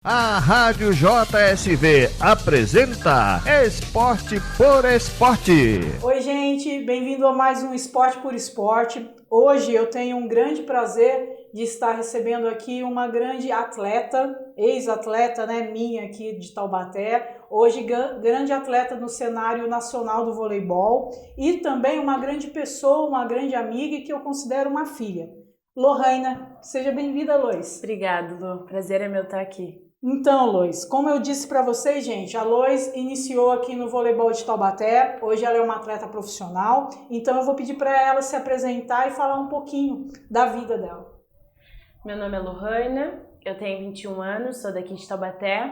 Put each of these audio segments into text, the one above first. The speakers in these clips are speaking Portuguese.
A Rádio JSV apresenta Esporte por Esporte. Oi, gente, bem-vindo a mais um Esporte por Esporte. Hoje eu tenho um grande prazer de estar recebendo aqui uma grande atleta, ex-atleta, minha aqui de Taubaté, hoje grande atleta no cenário nacional do voleibol e também uma grande pessoa, uma grande amiga e que eu considero uma filha. Lohana, seja bem-vinda, Lois. Obrigada, Lu. Prazer é meu estar aqui. Então, Lois, como eu disse para vocês, gente, a Lois iniciou aqui no voleibol de Taubaté, hoje ela é uma atleta profissional, então eu vou pedir para ela se apresentar e falar um pouquinho da vida dela. Meu nome é Lohana, eu tenho 21 anos, sou daqui de Taubaté.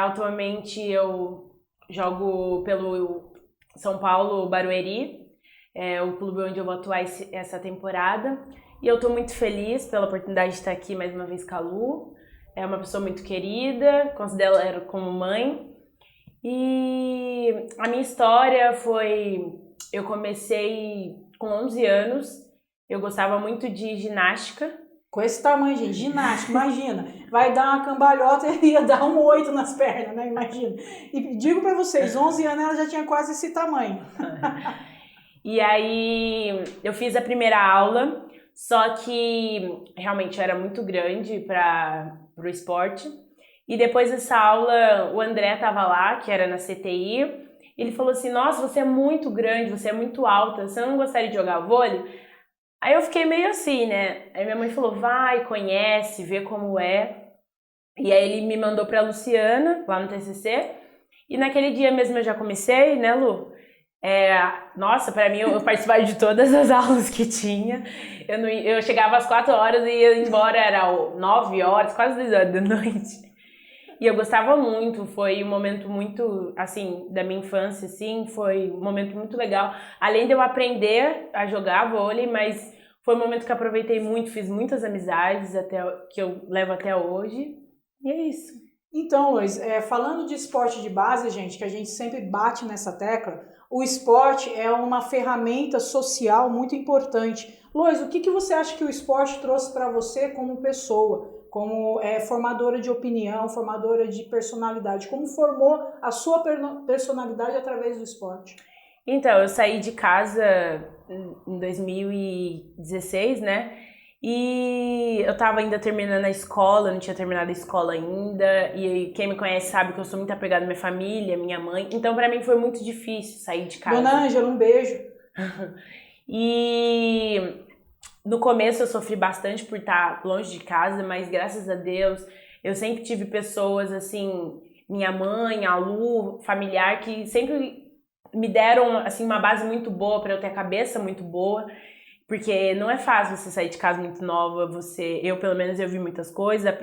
Atualmente eu jogo pelo São Paulo Barueri, o clube onde eu vou atuar essa temporada, e eu estou muito feliz pela oportunidade de estar aqui mais uma vez com a Lu. É uma pessoa muito querida, considero ela como mãe. E a minha história foi... Eu comecei com 11 anos, eu gostava muito de ginástica. Com esse tamanho, gente, ginástica, imagina. Vai dar uma cambalhota e ia dar um 8 nas pernas, né? Imagina. E digo pra vocês, 11 anos ela já tinha quase esse tamanho. E aí eu fiz a primeira aula, só que realmente era muito grande para o esporte. E depois dessa aula, o André estava lá, que era na CTI, ele falou assim: nossa, você é muito grande, você é muito alta, você não gostaria de jogar vôlei? Aí eu fiquei meio assim, né? Aí minha mãe falou: vai, conhece, vê como é. E aí ele me mandou para a Luciana, lá no TCC, e naquele dia mesmo eu já comecei, né, Lu? Nossa, pra mim, eu participava de todas as aulas que tinha. Eu chegava às 4 horas e ia embora, era 9 horas, quase 10 horas da noite. E eu gostava muito, foi um momento muito, assim, da minha infância, assim, foi um momento muito legal. Além de eu aprender a jogar vôlei, mas foi um momento que eu aproveitei muito, fiz muitas amizades, que eu levo até hoje. E é isso. Então, Lois, falando de esporte de base, gente, que a gente sempre bate nessa tecla, o esporte é uma ferramenta social muito importante. Lois, o que você acha que o esporte trouxe para você como pessoa, como formadora de opinião, formadora de personalidade? Como formou a sua personalidade através do esporte? Então, eu saí de casa em 2016, né? E eu tava ainda terminando a escola, não tinha terminado a escola ainda. E quem me conhece sabe que eu sou muito apegada à minha família, minha mãe. Então, pra mim foi muito difícil sair de casa. Dona Ângela, um beijo. E no começo eu sofri bastante por estar longe de casa, mas graças a Deus eu sempre tive pessoas assim, minha mãe, a Lu, familiar, que sempre me deram assim uma base muito boa para eu ter a cabeça muito boa. Porque não é fácil você sair de casa muito nova, eu pelo menos eu vi muitas coisas,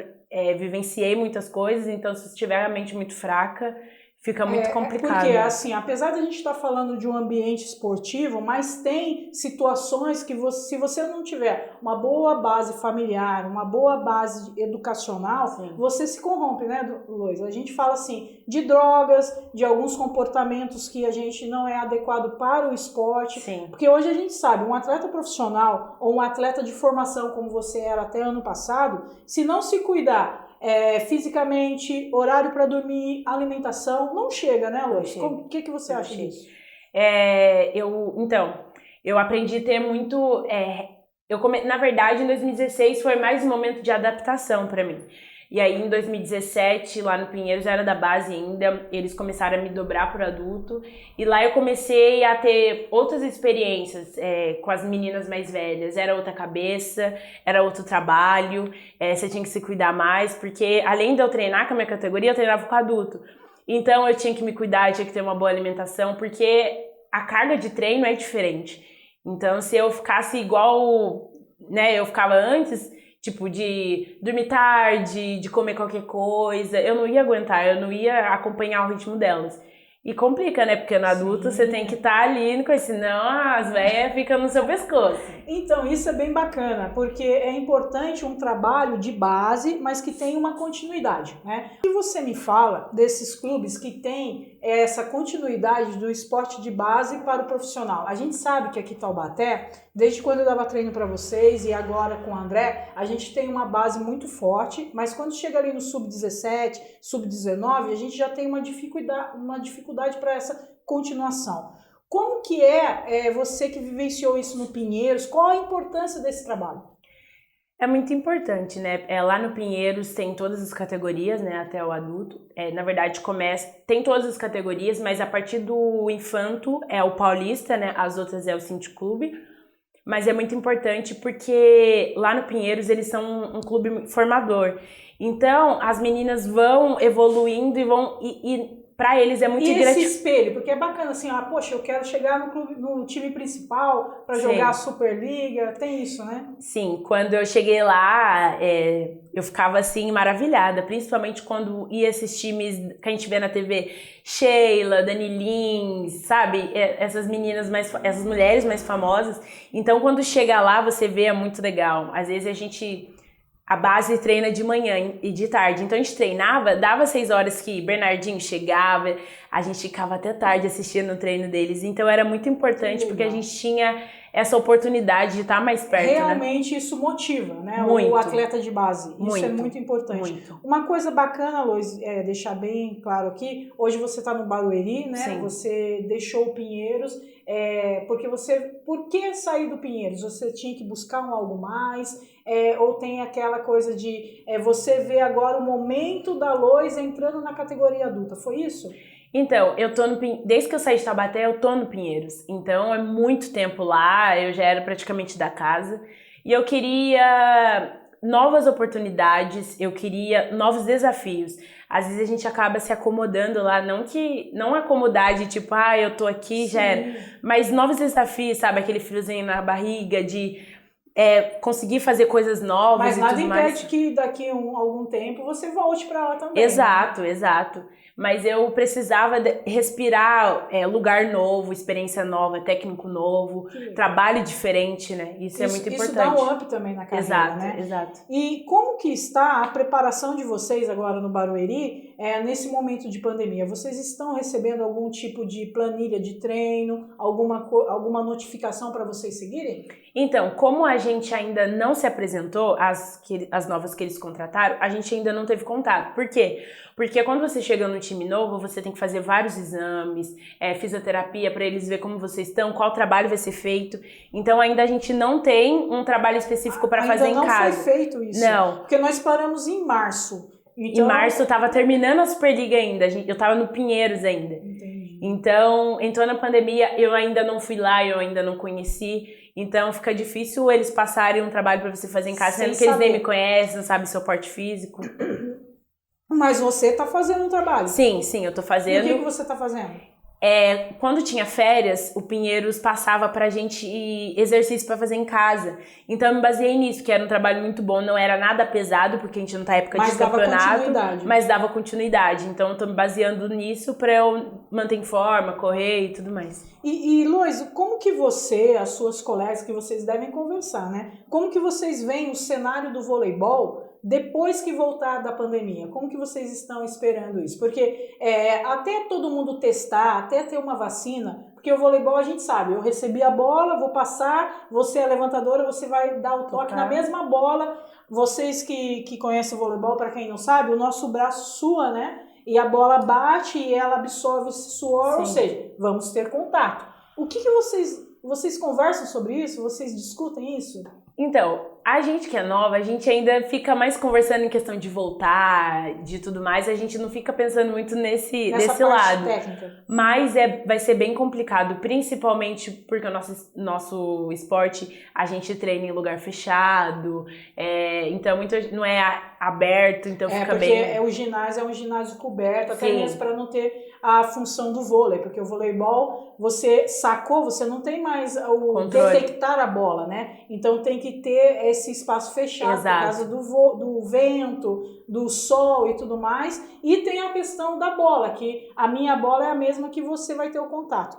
vivenciei muitas coisas, então se você tiver a mente muito fraca, fica muito complicado. Porque, assim, apesar de a gente estar falando de um ambiente esportivo, mas tem situações que se você não tiver uma boa base familiar, uma boa base educacional, sim, você se corrompe, né, Lois? A gente fala, assim, de drogas, de alguns comportamentos que a gente não é adequado para o esporte. Sim. Porque hoje a gente sabe, um atleta profissional ou um atleta de formação como você era até ano passado, se não se cuidar fisicamente, horário para dormir, alimentação, não chega, né, Lois? O que você acha disso? Eu aprendi a ter muito... na verdade, em 2016 foi mais um momento de adaptação para mim. E aí, em 2017, lá no Pinheiros, era da base ainda, eles começaram a me dobrar para adulto. E lá eu comecei a ter outras experiências com as meninas mais velhas. Era outra cabeça, era outro trabalho, você tinha que se cuidar mais, porque além de eu treinar com a minha categoria, eu treinava com adulto. Então, eu tinha que me cuidar, eu tinha que ter uma boa alimentação, porque a carga de treino é diferente. Então, se eu ficasse igual, né, eu ficava antes... Tipo, de dormir tarde, de comer qualquer coisa, eu não ia aguentar, eu não ia acompanhar o ritmo delas. E complica, né? Porque no adulto você tem que estar ali, senão as velhas ficam no seu pescoço. Então, isso é bem bacana, porque é importante um trabalho de base, mas que tem uma continuidade, né? O que você me fala desses clubes que têm essa continuidade do esporte de base para o profissional? A gente sabe que aqui em Taubaté, desde quando eu dava treino para vocês e agora com o André, a gente tem uma base muito forte, mas quando chega ali no sub-17, sub-19, a gente já tem uma dificuldade para essa continuação. Como que você que vivenciou isso no Pinheiros? Qual a importância desse trabalho? É muito importante, né? Lá no Pinheiros tem todas as categorias, né? Até o adulto. Na verdade, tem todas as categorias, mas a partir do infanto é o paulista, né? As outras é o Cinti Clube. Mas é muito importante porque lá no Pinheiros eles são um clube formador. Então, as meninas vão evoluindo e para eles é muito gratificante. E esse espelho, porque é bacana assim, poxa, eu quero chegar no time principal para jogar a Superliga, tem isso, né? Sim, quando eu cheguei lá, eu ficava assim maravilhada, principalmente quando ia esses times que a gente vê na TV, Sheila, Dani Lins, sabe? Essas essas mulheres mais famosas. Então, quando chega lá, você vê, é muito legal. Às vezes a base treina de manhã e de tarde. Então a gente treinava, dava 6 horas que Bernardinho chegava, a gente ficava até tarde assistindo o treino deles. Então era muito importante porque a gente tinha essa oportunidade de estar mais perto, realmente, né? Isso motiva, né? Muito. O atleta de base. Isso muito, é muito importante. Muito. Uma coisa bacana, Lois, deixar bem claro aqui, hoje você está no Barueri, né? Sim. Você deixou o Pinheiros, por que sair do Pinheiros? Você tinha que buscar algo mais? Ou tem aquela coisa de você ver agora o momento da Lois entrando na categoria adulta, foi isso? Então, desde que eu saí de Taubaté, eu tô no Pinheiros. Então, é muito tempo lá, eu já era praticamente da casa. E eu queria novas oportunidades, eu queria novos desafios. Às vezes a gente acaba se acomodando lá, não acomodar de tipo, eu tô aqui, já era. Mas novos desafios, sabe? Aquele friozinho na barriga de conseguir fazer coisas novas. Mas e nada tudo impede mais. que daqui a algum tempo você volte pra lá também. Exato, né? Exato. Mas eu precisava respirar lugar novo, experiência nova, técnico novo, trabalho diferente, né? Isso é muito importante. Isso dá um up também na carreira, exato, né? Exato. E como que está a preparação de vocês agora no Barueri nesse momento de pandemia? Vocês estão recebendo algum tipo de planilha de treino, alguma notificação para vocês seguirem? Então, como a gente ainda não se apresentou, as novas que eles contrataram, a gente ainda não teve contato. Por quê? Porque quando você chega no time novo, você tem que fazer vários exames, fisioterapia para eles ver como vocês estão, qual trabalho vai ser feito. Então, ainda a gente não tem um trabalho específico para fazer em casa. Ainda não foi feito isso. Não. Porque nós paramos em março. Então... Em março eu tava terminando a Superliga ainda, eu tava no Pinheiros ainda. Entendi. Então, entrou na pandemia, eu ainda não fui lá, eu ainda não conheci. Então fica difícil eles passarem um trabalho para você fazer em casa, sendo que eles nem me conhecem, não sabem seu porte físico. Mas você tá fazendo um trabalho? Sim, eu tô fazendo. E o que você tá fazendo? Quando tinha férias, o Pinheiros passava pra gente exercício pra fazer em casa. Então eu me baseei nisso, que era um trabalho muito bom, não era nada pesado, porque a gente não tá época de campeonato, mas dava continuidade. Então eu tô me baseando nisso pra eu manter em forma, correr e tudo mais. E Lois, como que as suas colegas, que vocês devem conversar, né? Como que vocês veem o cenário do voleibol depois que voltar da pandemia? Como que vocês estão esperando isso? Porque até todo mundo testar, até ter uma vacina, porque o voleibol a gente sabe, eu recebi a bola, vou passar, você é a levantadora, você vai dar o toque na mesma bola. Vocês que conhecem o voleibol, para quem não sabe, o nosso braço sua, né? E a bola bate e ela absorve esse suor, ou seja, vamos ter contato. O que vocês conversam sobre isso? Vocês discutem isso? Então, a gente que é nova, a gente ainda fica mais conversando em questão de voltar, de tudo mais, a gente não fica pensando muito nesse lado. Técnica. Mas vai ser bem complicado, principalmente porque o nosso esporte, a gente treina em lugar fechado, então não é aberto, então fica bem... Porque o ginásio é um ginásio coberto, até mesmo para não ter a função do vôlei, porque o voleibol, você sacou, você não tem mais o detectar a bola, né? Então tem que ter esse espaço fechado Exato. por causa do vento, do sol e tudo mais. E tem a questão da bola, que a minha bola é a mesma que você vai ter o contato.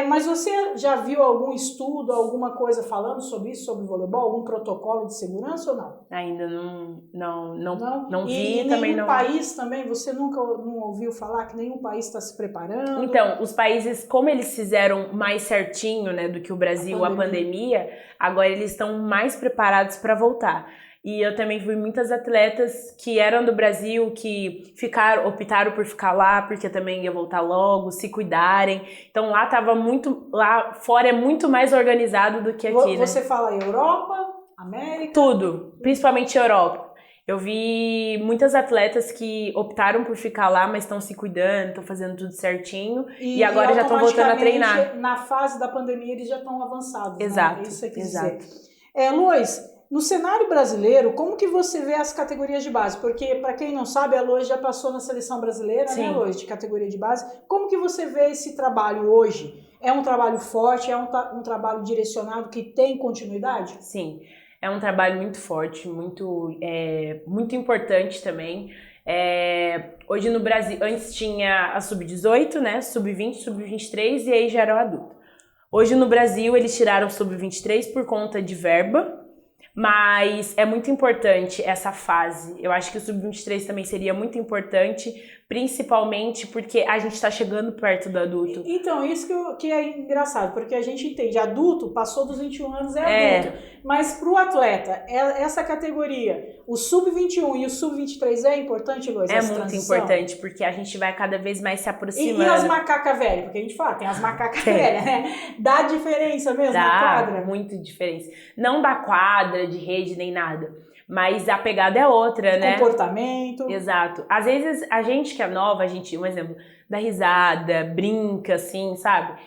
Mas você já viu algum estudo, alguma coisa falando sobre isso, sobre voleibol? Algum protocolo de segurança ou não? Ainda não vi, e também nenhum não. país também, você nunca não ouviu falar que nenhum país está se preparando? Então, os países, como eles fizeram mais certinho, né, do que o Brasil, a pandemia, agora eles estão mais preparados para voltar. E eu também vi muitas atletas que eram do Brasil, que optaram por ficar lá, porque também ia voltar logo, se cuidarem. Então lá fora é muito mais organizado do que aqui, né? Você fala Europa, América? Tudo, principalmente Europa. Eu vi muitas atletas que optaram por ficar lá, mas estão se cuidando, estão fazendo tudo certinho e agora já estão voltando a treinar. Na fase da pandemia eles já estão avançados. Exato, né? Isso é que exato. dizer. Lois, no cenário brasileiro, como que você vê as categorias de base? Porque, para quem não sabe, a Lois já passou na seleção brasileira, Sim. né, Lois, de categoria de base. Como que você vê esse trabalho hoje? É um trabalho forte? É um trabalho direcionado que tem continuidade? Sim, é um trabalho muito forte, muito importante também. Hoje no Brasil, antes tinha a sub-18, né, sub-20, sub-23 e aí já era o adulto. Hoje no Brasil eles tiraram o sub-23 por conta de verba, mas é muito importante essa fase. Eu acho que o sub-23 também seria muito importante, principalmente porque a gente está chegando perto do adulto. Então, isso que é engraçado, porque a gente entende, adulto, passou dos 21 anos, é adulto. Mas para o atleta, essa categoria, o sub-21 e o sub-23 é importante, Lois? É muito importante, porque a gente vai cada vez mais se aproximando. E as macacas velhas? Porque a gente fala, tem as macacas velhas, né? Dá diferença mesmo na quadra? Dá muito diferença. Não da quadra, de rede, nem nada. Mas a pegada é outra, né? Comportamento. Exato. Às vezes, a gente que é nova, um exemplo, dá risada, brinca, assim, sabe?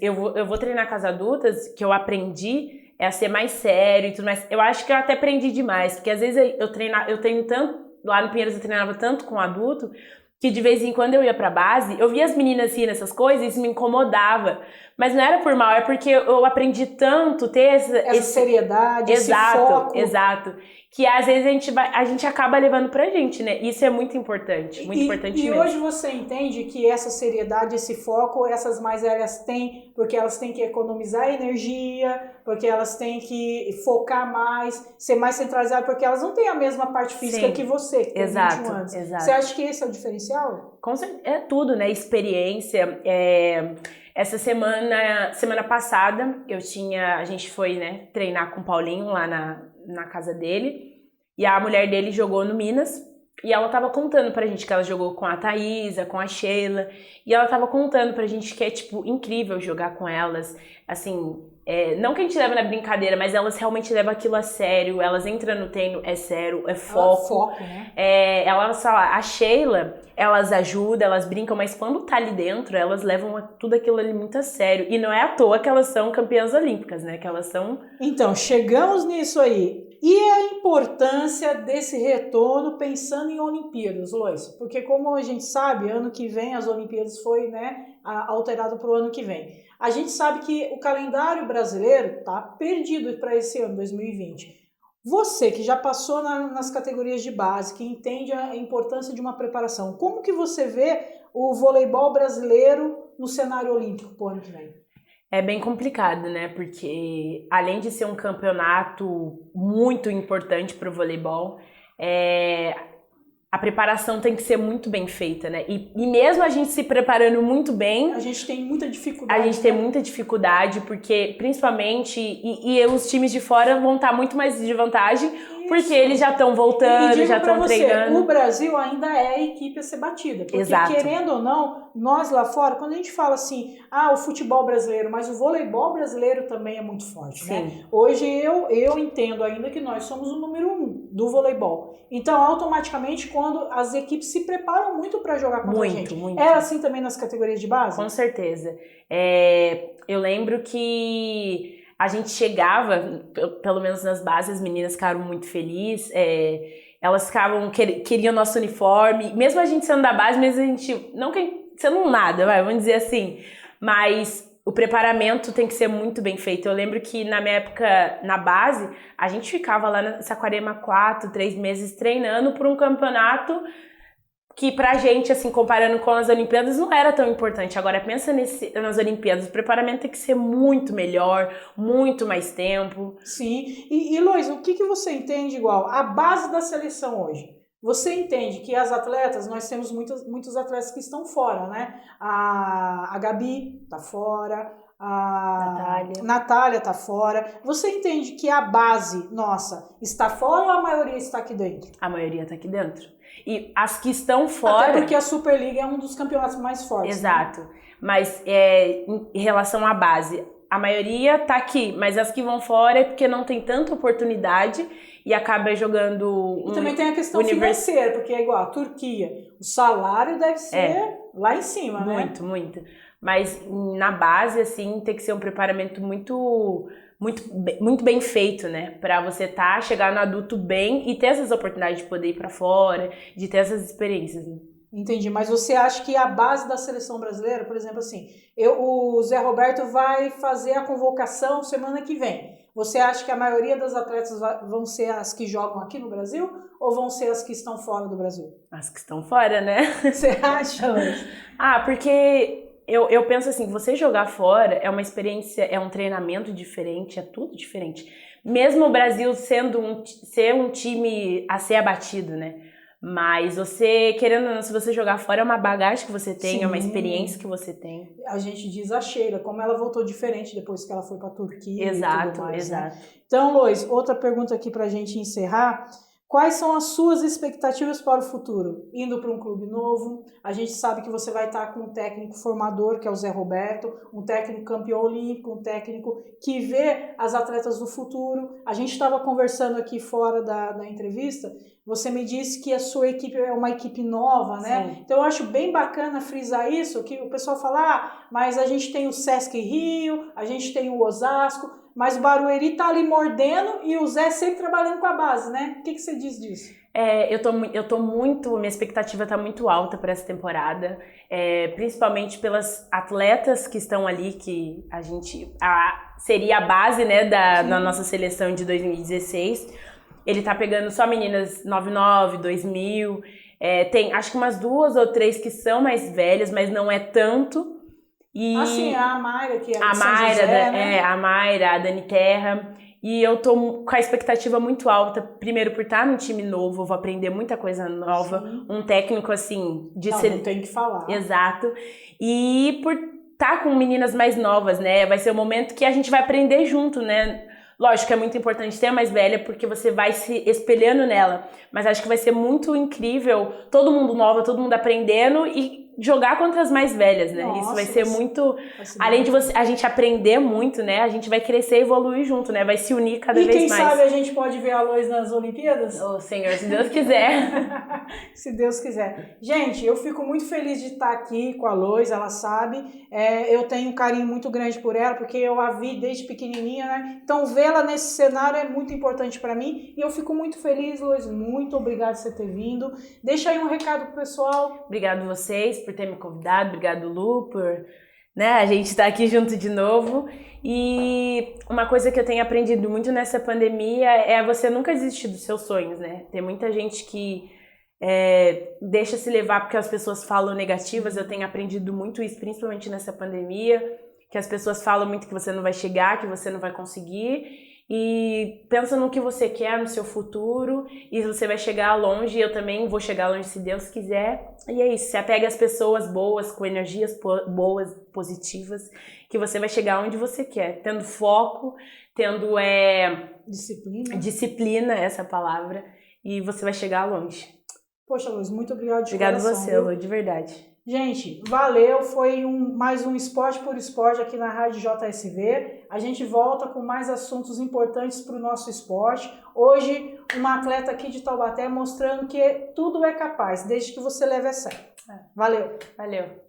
Eu vou treinar com as adultas, que eu aprendi a ser mais sério e tudo mais. Eu acho que eu até aprendi demais, porque às vezes eu treino tanto, lá no Pinheiros eu treinava tanto com adulto, que de vez em quando eu ia pra base, eu via as meninas assim nessas coisas e isso me incomodava. Mas não era por mal, é porque eu aprendi tanto ter essa seriedade, esse foco. Exato. Que às vezes a gente acaba levando pra gente, né? Isso é muito importante, importante mesmo. E hoje você entende que essa seriedade, esse foco, essas mais velhas têm, porque elas têm que economizar energia, porque elas têm que focar mais, ser mais centralizadas, porque elas não têm a mesma parte física que você, que tem 21 anos. Exato. Você acha que esse é o diferencial? Com certeza, é tudo, né? Experiência. Essa semana passada, a gente foi, né, treinar com o Paulinho lá na casa dele, e a mulher dele jogou no Minas, e ela tava contando pra gente que ela jogou com a Thaísa, com a Sheila, e ela tava contando pra gente que é, tipo, incrível jogar com elas, assim, não que a gente leva na brincadeira, mas elas realmente levam aquilo a sério, elas entram no treino, é sério, é foco. Né? Elas falam, a Sheila, elas ajudam, elas brincam, mas quando tá ali dentro, elas levam tudo aquilo ali muito a sério. E não é à toa que elas são campeãs olímpicas, né? Que elas são... Então, chegamos nisso aí. E a importância desse retorno pensando em Olimpíadas, Lois? Porque como a gente sabe, ano que vem as Olimpíadas foi, né, alterado para o ano que vem. A gente sabe que o calendário brasileiro está perdido para esse ano, 2020. Você que já passou nas categorias de base, que entende a importância de uma preparação, como que você vê o voleibol brasileiro no cenário olímpico para o ano que vem? É bem complicado, né? Porque além de ser um campeonato muito importante para o voleibol, a preparação tem que ser muito bem feita, né? E mesmo a gente se preparando muito bem... A gente tem muita dificuldade. A gente tem muita dificuldade, porque principalmente... E os times de fora vão estar muito mais de vantagem, porque eles já estão voltando, já estão treinando. O Brasil ainda é a equipe a ser batida. Porque, exato, querendo ou não, nós lá fora, quando a gente fala assim, o futebol brasileiro, mas o voleibol brasileiro também é muito forte, sim, né? Hoje eu entendo ainda que nós somos o número 1 do voleibol. Então, automaticamente, quando as equipes se preparam muito para jogar contra a gente. Muito. É assim também nas categorias de base? Com certeza. Eu lembro que a gente chegava, pelo menos nas bases, as meninas ficaram muito felizes, elas queriam nosso uniforme, mesmo a gente sendo da base, mesmo a gente, não sendo nada, vamos dizer assim, mas o preparamento tem que ser muito bem feito. Eu lembro que na minha época, na base, a gente ficava lá na Saquarema 4, 3 meses treinando por um campeonato que pra gente, assim, comparando com as Olimpíadas, não era tão importante. Agora, pensa nas Olimpíadas, o preparamento tem que ser muito melhor, muito mais tempo. Sim. E Lois, o que você entende igual? A base da seleção hoje. Você entende que as atletas, nós temos muitos atletas que estão fora, né? A Gabi tá fora, a Natália tá fora. Você entende que a base nossa está fora ou a maioria está aqui dentro? A maioria tá aqui dentro. E as que estão fora... Até porque a Superliga é um dos campeonatos mais fortes. Exato. Né? Mas em relação à base, a maioria tá aqui, mas as que vão fora é porque não tem tanta oportunidade e acaba jogando... E também tem a questão financeira, porque é igual a Turquia. O salário deve ser lá em cima, né? Muito, muito. Mas na base, assim, tem que ser um preparamento muito bem feito, né? Pra você chegar no adulto bem e ter essas oportunidades de poder ir pra fora, de ter essas experiências, né? Entendi, mas você acha que a base da seleção brasileira, por exemplo, assim, o Zé Roberto vai fazer a convocação semana que vem. Você acha que a maioria das atletas vão ser as que jogam aqui no Brasil ou vão ser as que estão fora do Brasil? As que estão fora, né? Você acha, Luiz? Porque eu penso assim, você jogar fora é uma experiência, é um treinamento diferente, é tudo diferente. Mesmo o Brasil ser um time a ser abatido, né? Mas você, querendo ou não, se você jogar fora, é uma bagagem que você tem, Sim. É uma experiência que você tem. A gente diz a Sheila, como ela voltou diferente depois que ela foi pra Turquia exato, e tudo mais, exato. Né? Então, Lois, outra pergunta aqui pra gente encerrar. Quais são as suas expectativas para o futuro? Indo para um clube novo, a gente sabe que você vai estar com um técnico formador, que é o Zé Roberto, um técnico campeão olímpico, um técnico que vê as atletas do futuro. A gente estava conversando aqui fora da entrevista, você me disse que a sua equipe é uma equipe nova, né? Sim. Então eu acho bem bacana frisar isso, que o pessoal fala, mas a gente tem o Sesc Rio, a gente tem o Osasco, mas o Barueri tá ali mordendo e o Zé sempre trabalhando com a base, né? O que você diz disso? Minha expectativa tá muito alta para essa temporada, principalmente pelas atletas que estão ali, que seria a base, né, da nossa seleção de 2016. Ele tá pegando só meninas 99, 2000, tem acho que umas 2 ou 3 que são mais velhas, mas não é tanto. Sim, a Mayra, que é a Mayra, né? A Mayra, a Dani Terra. E eu tô com a expectativa muito alta, primeiro por estar num time novo, eu vou aprender muita coisa nova, Sim. Um técnico assim... Não tem que falar. Exato. E por estar com meninas mais novas, né? Vai ser o momento que a gente vai aprender junto, né? Lógico que é muito importante ter a mais velha, porque você vai se espelhando nela. Mas acho que vai ser muito incrível, todo mundo novo, todo mundo aprendendo e jogar contra as mais velhas, né? Nossa, isso vai ser muito... Além de a gente aprender muito, né? A gente vai crescer e evoluir junto, né? Vai se unir cada vez mais. E quem sabe a gente pode ver a Lois nas Olimpíadas? Oh, Senhor, se Deus quiser. Se Deus quiser. Gente, eu fico muito feliz de estar aqui com a Lois, ela sabe. Eu tenho um carinho muito grande por ela, porque eu a vi desde pequenininha, né? Então, vê-la nesse cenário é muito importante para mim. E eu fico muito feliz, Lois. Muito obrigada por você ter vindo. Deixa aí um recado pro pessoal. Obrigado a vocês por ter me convidado, obrigado Lu por, né, a gente tá aqui junto de novo. E uma coisa que eu tenho aprendido muito nessa pandemia é você nunca desistir dos seus sonhos, né? Tem muita gente que deixa se levar porque as pessoas falam negativas. Eu tenho aprendido muito isso, principalmente nessa pandemia, que as pessoas falam muito que você não vai chegar, que você não vai conseguir. E pensa no que você quer, no seu futuro, e você vai chegar longe. Eu também vou chegar longe se Deus quiser. E é isso, se apega às pessoas boas, com energias boas, positivas, que você vai chegar onde você quer, tendo foco, tendo disciplina, essa palavra, e você vai chegar longe. Poxa, Luz, muito obrigada de Obrigado coração. Obrigado você, Lu, de verdade. Gente, valeu, foi mais um Esporte por Esporte aqui na Rádio JSV. A gente volta com mais assuntos importantes para o nosso esporte. Hoje, uma atleta aqui de Taubaté mostrando que tudo é capaz, desde que você leve a sério. Valeu! Valeu!